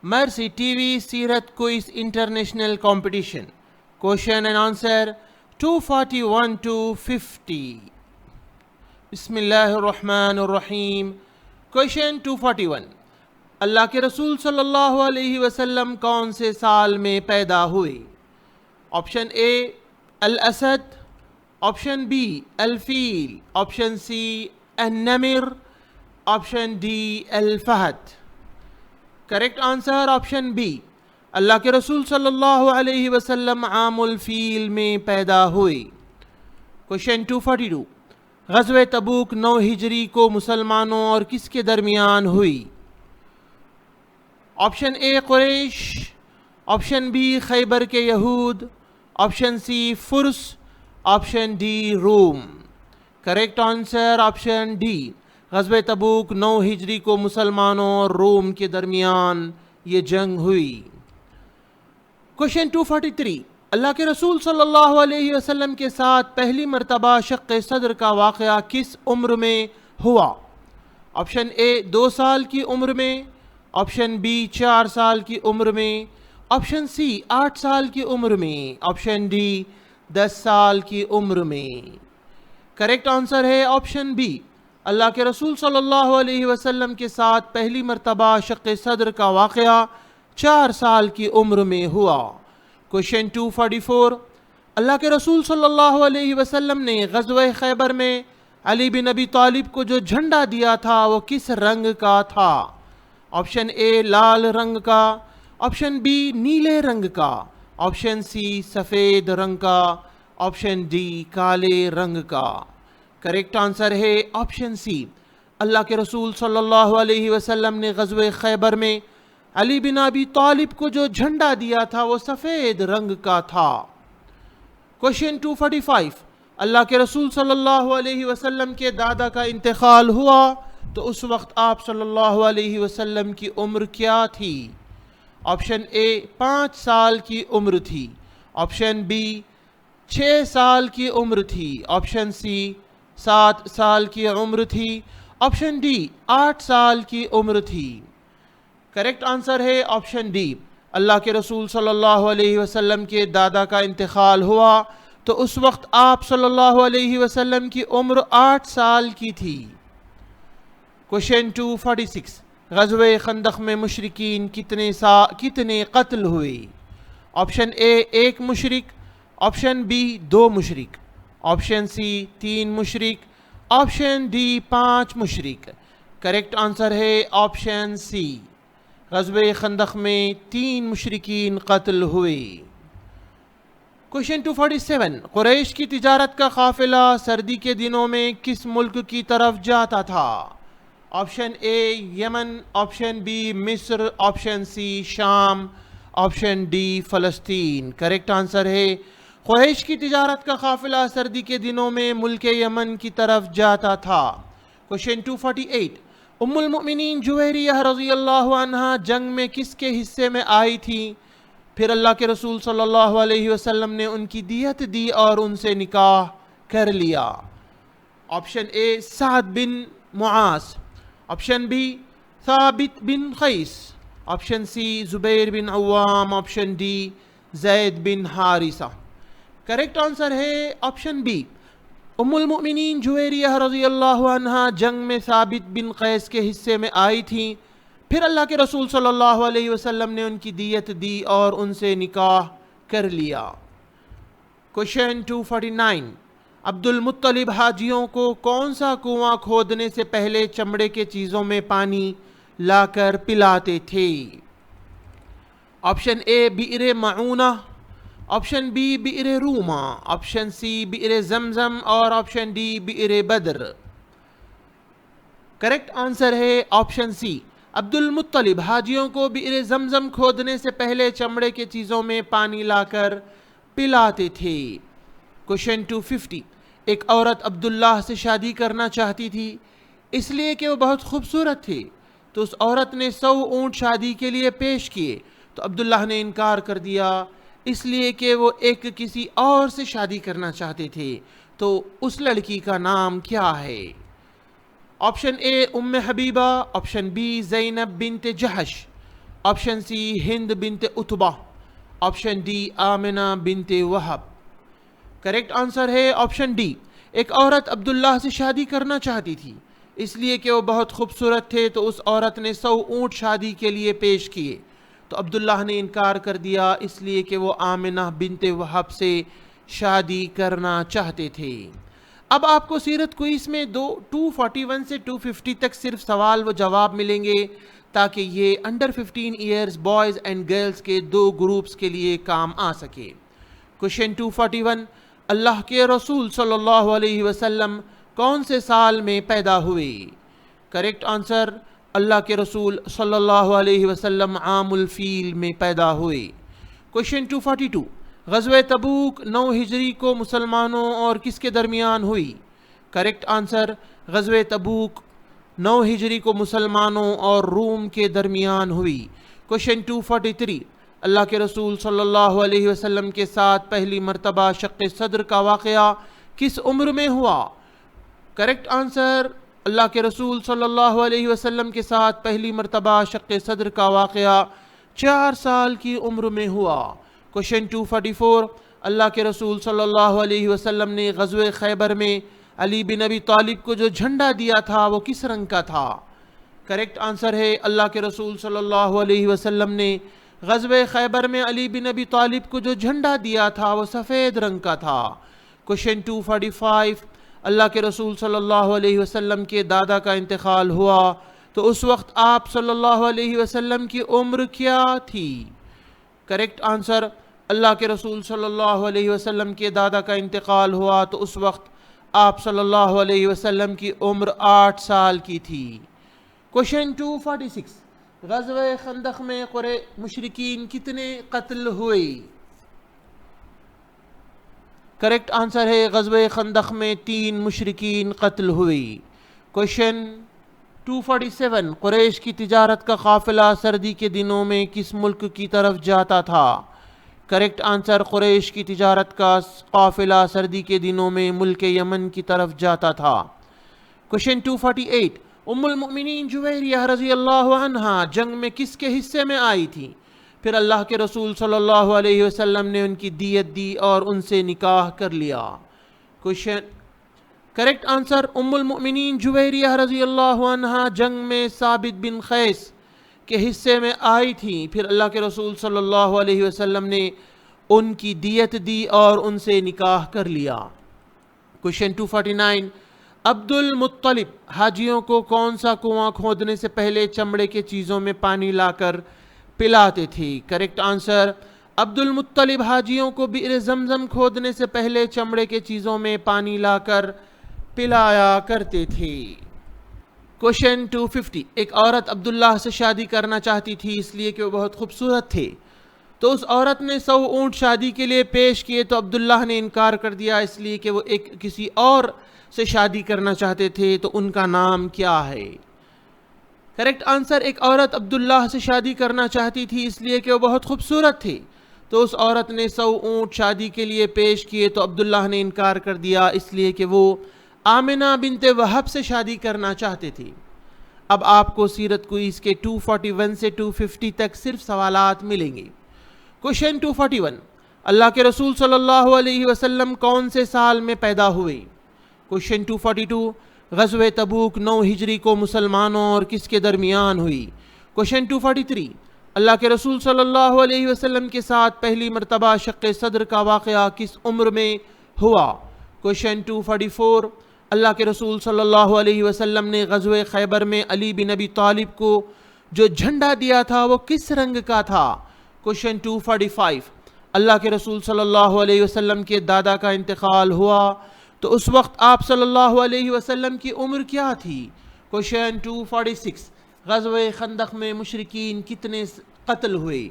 Mercy TV Seerat Quiz International Competition. Question and answer 241 to 50. Bismillahir Rahmanir Rahim. Question 241. اللہ کے رسول صلی اللہ علیہ وسلم کون سے سال میں پیدا ہوئے؟ آپشن اے الاسد، آپشن بی الفیل، آپشن سی النمر، آپشن ڈی الفہد۔ کریکٹ آنسر آپشن بی، اللہ کے رسول صلی اللہ علیہ وسلم عام الفیل میں پیدا ہوئے۔ کوشچن 242، غزوہ تبوک 9 ہجری کو مسلمانوں اور کس کے درمیان ہوئی؟ آپشن اے قریش، آپشن بی خیبر کے یہود، option C فرس، option D ROM. Correct answer option D, غزوہ تبوک 9 ہجری کو مسلمانوں اور روم کے درمیان یہ جنگ ہوئی۔ کوشچن 243، اللہ کے رسول صلی اللہ علیہ وسلم کے ساتھ پہلی مرتبہ شق صدر کا واقعہ کس عمر میں ہوا؟ آپشن اے 2 سال کی عمر میں، آپشن بی 4 سال کی عمر میں، آپشن سی 8 سال کی عمر میں، آپشن ڈی 10 سال کی عمر میں۔ کریکٹ آنسر ہے آپشن بی، اللہ کے رسول صلی اللہ علیہ وسلم کے ساتھ پہلی مرتبہ شق صدر کا واقعہ 4 سال کی عمر میں ہوا۔ کوشچن 244، اللہ کے رسول صلی اللہ علیہ وسلم نے غزوہ خیبر میں علی بن ابی طالب کو جو جھنڈا دیا تھا وہ کس رنگ کا تھا؟ آپشن اے لال رنگ کا، آپشن بی نیلے رنگ کا، آپشن سی سفید رنگ کا، آپشن ڈی کالے رنگ کا۔ کریکٹ آنسر ہے آپشن سی، اللہ کے رسول صلی اللہ علیہ وسلم نے غزوہ خیبر میں علی بن ابی طالب کو جو جھنڈا دیا تھا وہ سفید رنگ کا تھا۔ کوشچن 245، اللہ کے رسول صلی اللہ علیہ وسلم کے دادا کا انتقال ہوا تو اس وقت آپ صلی اللہ علیہ وسلم کی عمر کیا تھی؟ آپشن اے 5 سال کی عمر تھی، آپشن بی 6 سال کی عمر تھی، آپشن سی 7 سال کی عمر تھی، آپشن ڈی 8 سال کی عمر تھی۔ کریکٹ آنسر ہے آپشن ڈی، اللہ کے رسول صلی اللہ علیہ وسلم کے دادا کا انتقال ہوا تو اس وقت آپ صلی اللہ علیہ وسلم کی عمر 8 سال کی تھی۔ کوشچن 246، غزوہ خندق میں مشرکین کتنے قتل ہوئے؟ آپشن اے 1 مشرک، آپشن بی 2 مشرک، آپشن سی 3 مشرک، آپشن ڈی 5 مشرک۔ کریکٹ آنسر ہے آپشن سی، غزوہ خندق میں 3 مشرکین قتل ہوئے۔ کوشچن 247، قریش کی تجارت کا قافلہ سردی کے دنوں میں کس ملک کی طرف جاتا تھا؟ آپشن اے یمن، آپشن بی مصر، آپشن سی شام، آپشن ڈی فلسطین۔ کریکٹ آنسر ہے قریش کی تجارت کا قافلہ سردی کے دنوں میں ملک یمن کی طرف جاتا تھا۔ کوشچن 248، ام المؤمنین جویریہ رضی اللہ عنہا جنگ میں کس کے حصے میں آئی تھی؟ پھر اللہ کے رسول صلی اللہ علیہ وسلم نے ان کی دیت دی اور ان سے نکاح کر لیا۔ آپشن اے سعد بن معاذ، آپشن بی ثابت بن قیس، آپشن سی زبیر بن عوام، آپشن ڈی زید بن حارثہ۔ کریکٹ آنسر ہے آپشن بی، ام المؤمنین جویریہ رضی اللہ عنہا جنگ میں ثابت بن قیس کے حصے میں آئی تھیں، پھر اللہ کے رسول صلی اللہ علیہ وسلم نے ان کی دیت دی اور ان سے نکاح کر لیا۔ کوشچن 249، عبد المطلب حاجیوں کو کون سا کنواں کھودنے سے پہلے چمڑے کے چیزوں میں پانی لا کر پلاتے تھے؟ آپشن اے بئر معونہ، آپشن بی بئر روما، آپشن سی بئر زمزم اور آپشن ڈی بئر بدر۔ کریکٹ آنسر ہے آپشن سی، عبد المطلب حاجیوں کو بئر زمزم کھودنے سے پہلے چمڑے کے چیزوں میں پانی لا کر پلاتے تھے۔ کوشچن 250، ایک عورت عبداللہ سے شادی کرنا چاہتی تھی اس لیے کہ وہ بہت خوبصورت تھی، تو اس عورت نے 100 اونٹ شادی کے لیے پیش کیے تو عبداللہ نے انکار کر دیا اس لیے کہ وہ ایک کسی اور سے شادی کرنا چاہتے تھے۔ تو اس لڑکی کا نام کیا ہے؟ آپشن اے ام حبیبہ، آپشن بی زینب بنت جہش، آپشن سی ہند بنت اتبا، آپشن ڈی آمنہ بنت وہب۔ کریکٹ آنسر ہے آپشن ڈی۔ ایک عورت عبداللہ سے شادی کرنا چاہتی تھی، اس لیے کہ وہ بہت خوبصورت تھے، تو اس عورت نے 100 اونٹ شادی کے لیے پیش کیے، تو عبداللہ نے انکار کر دیا، اس لیے کہ وہ آمنہ بنت وہب سے شادی کرنا چاہتے تھے۔ اب آپ کو سیرت کوئز میں 241 سے 250 تک صرف سوال و جواب ملیں گے، تاکہ یہ under 15 years boys and girls کے 2 گروپس کے لیے کام آ سکے۔ کوشچن 241، اللہ کے رسول صلی اللہ علیہ وسلم کون سے سال میں پیدا ہوئے؟ کریکٹ آنسر، اللہ کے رسول صلی اللہ علیہ وسلم عام الفیل میں پیدا ہوئے۔ کوشچن 242، غزوہ تبوک 9 ہجری کو مسلمانوں اور کس کے درمیان ہوئی؟ کریکٹ آنسر، غزوہ تبوک 9 ہجری کو مسلمانوں اور روم کے درمیان ہوئی۔ کوشچن 243، اللہ کے رسول صلی اللہ علیہ وسلم کے ساتھ پہلی مرتبہ شق صدر کا واقعہ کس عمر میں ہوا؟ کریکٹ آنسر، اللہ کے رسول صلی اللہ علیہ وسلم کے ساتھ پہلی مرتبہ شق صدر کا واقعہ 4 سال کی عمر میں ہوا۔ کوشچن 244، اللہ کے رسول صلی اللہ علیہ وسلم نے غزوہ خیبر میں علی بن ابی طالب کو جو جھنڈا دیا تھا وہ کس رنگ کا تھا؟ کریکٹ آنسر ہے، اللہ کے رسول صلی اللہ علیہ وسلم نے غزوہ خیبر میں علی بن ابی طالب کو جو جھنڈا دیا تھا وہ سفید رنگ کا تھا۔ کوشچن 245، اللہ کے رسول صلی اللہ علیہ وسلم کے دادا کا انتقال ہوا تو اس وقت آپ صلی اللہ علیہ وسلم کی عمر کیا تھی؟ کریکٹ آنسر، اللہ کے رسول صلی اللہ علیہ وسلم کے دادا کا انتقال ہوا تو اس وقت آپ صلی اللہ علیہ وسلم کی عمر 8 سال کی تھی۔ کوشچن 246، غزوہ خندق میں مشرکین کتنے قتل ہوئے؟ کریکٹ آنسر ہے، غزوہ خندق میں 3 مشرکین قتل ہوئے۔ کوشچن 247، قریش کی تجارت کا قافلہ سردی کے دنوں میں کس ملک کی طرف جاتا تھا؟ کریکٹ آنسر، قریش کی تجارت کا قافلہ سردی کے دنوں میں ملک یمن کی طرف جاتا تھا۔ کوشچن 248، ام المؤمنین جویریہ رضی اللہ عنہا جنگ میں کس کے حصے میں آئی تھی؟ پھر اللہ کے رسول صلی اللہ علیہ وسلم نے ان کی دیت دی اور ان سے نکاح کر لیا۔ کریکٹ آنسر، ام المؤمنین جویریہ رضی اللہ عنہا جنگ میں ثابت بن قیس کے حصے میں آئی تھی، پھر اللہ کے رسول صلی اللہ علیہ وسلم نے ان کی دیت دی اور ان سے نکاح کر لیا۔ کوشچن 249، عبد المطلب حاجیوں کو کون سا کنواں کھودنے سے پہلے چمڑے کے چیزوں میں پانی لا کر پلاتے تھے؟ کریکٹ آنسر، عبد المطلب حاجیوں کو بئر زمزم کھودنے سے پہلے چمڑے کے چیزوں میں پانی لا کر پلایا کرتے تھے۔ کوشچن 250، ایک عورت عبداللہ سے شادی کرنا چاہتی تھی اس لیے کہ وہ بہت خوبصورت تھے، تو اس عورت نے 100 اونٹ شادی کے لیے پیش کیے تو عبداللہ نے انکار کر دیا اس لیے کہ وہ کسی اور سے شادی کرنا چاہتے تھے، تو ان کا نام کیا ہے؟ کریکٹ آنسر، ایک عورت عبداللہ سے شادی کرنا چاہتی تھی اس لیے کہ وہ بہت خوبصورت تھے، تو اس عورت نے 100 اونٹ شادی کے لیے پیش کیے تو عبداللہ نے انکار کر دیا اس لیے کہ وہ آمنہ بنت وہب سے شادی کرنا چاہتے تھے۔ اب آپ کو سیرت کوئز کے 241 سے 250 تک صرف سوالات ملیں گے۔ کوشچن 241، اللہ کے رسول صلی اللہ علیہ وسلم کون سے سال میں پیدا ہوئے؟ کوشچن 242، غزوہ تبوک 9 ہجری کو مسلمانوں اور کس کے درمیان ہوئی؟ کوشچن 243، اللہ کے رسول صلی اللہ علیہ وسلم کے ساتھ پہلی مرتبہ شق صدر کا واقعہ کس عمر میں ہوا؟ کوشچن 244، اللہ کے رسول صلی اللہ علیہ وسلم نے غزوہ خیبر میں علی بن ابی طالب کو جو جھنڈا دیا تھا وہ کس رنگ کا تھا؟ کوشچن 245، اللہ کے رسول صلی اللہ علیہ وسلم کے دادا کا انتقال ہوا تو اس وقت آپ صلی اللہ علیہ وسلم کی عمر کیا تھی؟ کوشچن 246، غزوہ خندق میں مشرکین کتنے قتل ہوئے؟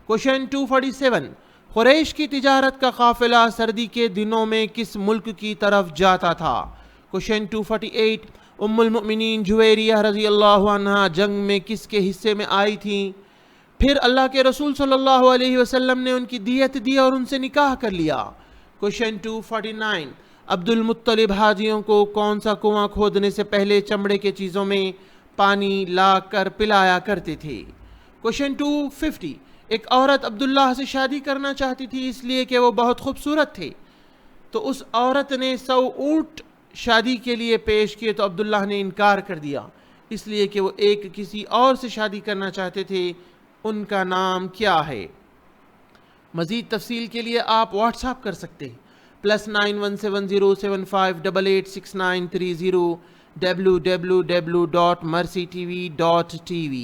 کوشچن 247، قریش کی تجارت کا قافلہ سردی کے دنوں میں کس ملک کی طرف جاتا تھا؟ کوشچن 248، ام المؤمنین جویریہ رضی اللہ عنہا جنگ میں کس کے حصے میں آئی تھیں؟ پھر اللہ کے رسول صلی اللہ علیہ وسلم نے ان کی دیت دی اور ان سے نکاح کر لیا۔ کوشچن 249، عبد المطلب حاجیوں کو کون سا کنواں کھودنے سے پہلے چمڑے کے چیزوں میں پانی لا کر پلایا کرتے تھے؟ کوشچن 250، ایک عورت عبداللہ سے شادی کرنا چاہتی تھی اس لیے کہ وہ بہت خوبصورت تھے، تو اس عورت نے 100 اونٹ شادی کے لیے پیش کیے تو عبداللہ نے انکار کر دیا اس لیے کہ وہ ایک کسی اور سے شادی کرنا چاہتے تھے، ان کا نام کیا ہے؟ مزید تفصیل کے لیے آپ واٹس ایپ کر سکتے ہیں +917075886930 www.mercytv.tv